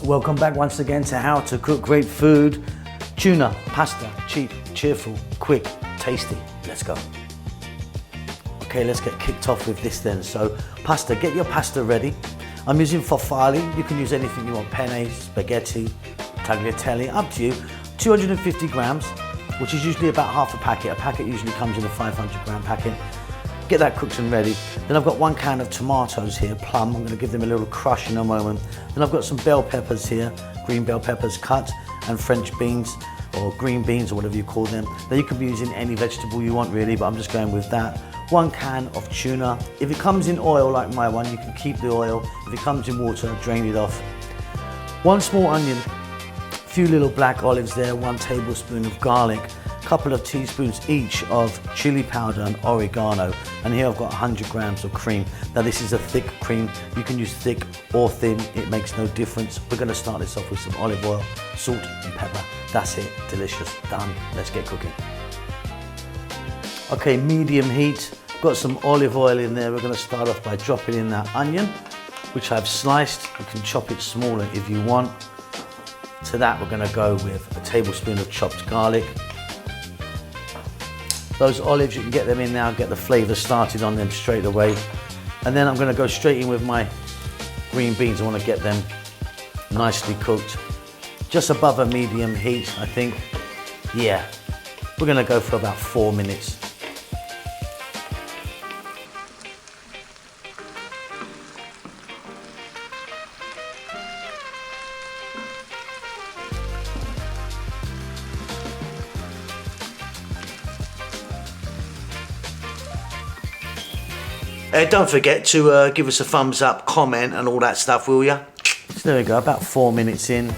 Welcome back once again to How to Cook Great Food. Tuna, pasta, cheap, cheerful, quick, tasty. Let's go. Okay, let's get kicked off with this then. So pasta, get your pasta ready. I'm using farfalle. You can use anything you want, penne, spaghetti, tagliatelle, up to you. 250 grams, which is usually about half a packet. A packet usually comes in a 500 gram packet. Get that cooked and ready. Then I've got 1 can of tomatoes here, plum. I'm gonna give them a little crush in a moment. Then I've got some bell peppers here, green bell peppers cut, and French beans, or green beans, or whatever you call them. Now you can be using any vegetable you want really, but I'm just going with that. 1 can of tuna. If it comes in oil like my one, you can keep the oil. If it comes in water, drain it off. 1 small onion, a few little black olives there, 1 tablespoon of garlic, couple of teaspoons each of chili powder and oregano, and here I've got 100 grams of cream. Now this is a thick cream. You can use thick or thin, it makes no difference. We're going to start this off with some olive oil, salt and pepper. That's it, delicious, done. Let's get cooking. Okay, medium heat, got some olive oil in there. We're going to start off by dropping in that onion, which I've sliced. You can chop it smaller if you want. To that we're going to go with a tablespoon of chopped garlic. Those olives, you can get them in now, get the flavour started on them straight away. And then I'm going to go straight in with my green beans. I want to get them nicely cooked. Just above a medium heat, I think. Yeah, we're going to go for about 4 minutes. Don't forget to give us a thumbs up, comment and all that stuff, will ya? So there we go, about 4 minutes in.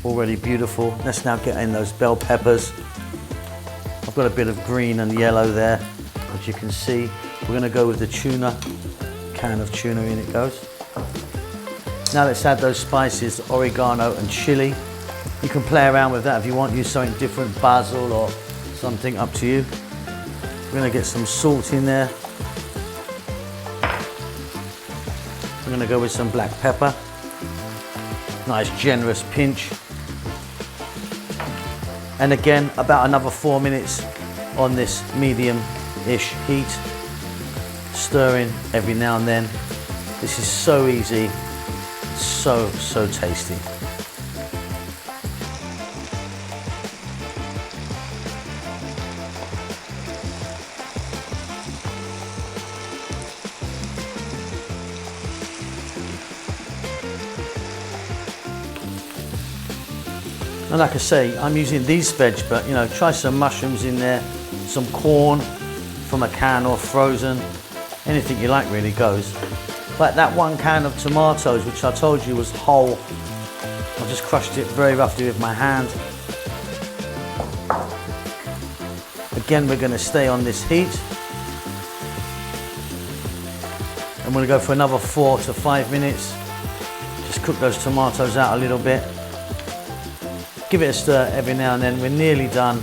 Already beautiful. Let's now get in those bell peppers. I've got a bit of green and yellow there, as you can see. We're gonna go with the tuna, can of tuna, in it goes. Now let's add those spices, oregano and chili. You can play around with that if you want, use something different, basil or something, up to you. We're going to get some salt in there. We're going to go with some black pepper. Nice generous pinch. And again, about another 4 minutes on this medium-ish heat. Stirring every now and then. This is so easy, so tasty. And like I say, I'm using these veg, but you know, try some mushrooms in there, some corn from a can or frozen, anything you like really goes. Like that 1 can of tomatoes, which I told you was whole. I just crushed it very roughly with my hand. Again, we're going to stay on this heat. I'm going to go for another 4 to 5 minutes. Just cook those tomatoes out a little bit. Give it a stir every now and then. We're nearly done.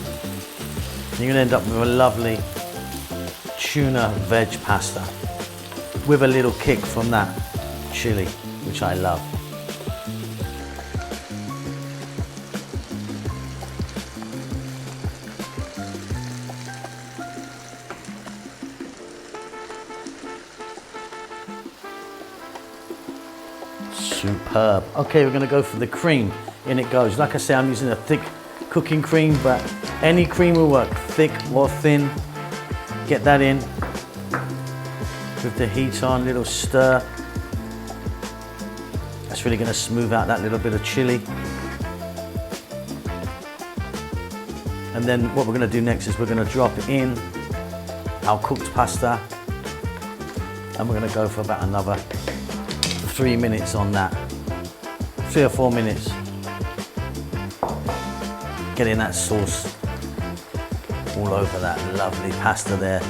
You're going to end up with a lovely tuna veg pasta with a little kick from that chili, which I love. Superb. Okay, we're going to go for the cream. In it goes. Like I say, I'm using a thick cooking cream, but any cream will work, thick or thin. Get that in with the heat on, little stir. That's really going to smooth out that little bit of chili. And then what we're going to do next is we're going to drop in our cooked pasta, and we're going to go for about another 3 minutes on that. 3 or 4 minutes. Getting that sauce all over that lovely pasta there.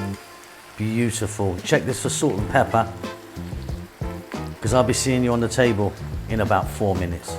Beautiful. Check this for salt and pepper, because I'll be seeing you on the table in about 4 minutes.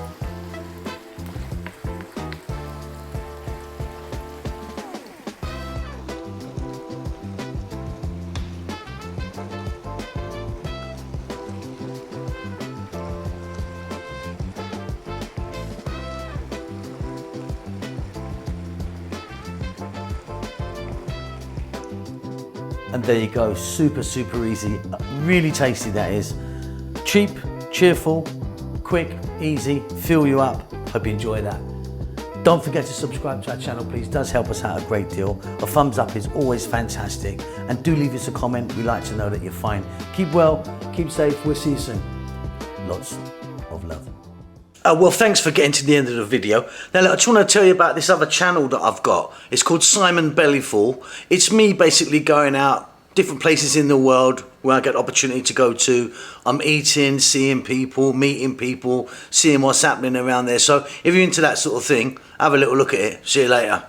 And there you go, super, super easy. Really tasty, that is. Cheap, cheerful, quick, easy, fill you up. Hope you enjoy that. Don't forget to subscribe to our channel, please. It does help us out a great deal. A thumbs up is always fantastic. And do leave us a comment. We like to know that you're fine. Keep well, keep safe. We'll see you soon. Lots of love. Well, thanks for getting to the end of the video. Now, look, I just want to tell you about this other channel that I've got. It's called Simon Bellyful. It's me basically going out different places in the world where I get the opportunity to go to. I'm eating, seeing people, meeting people, seeing what's happening around there. So if you're into that sort of thing, have a little look at it. See you later.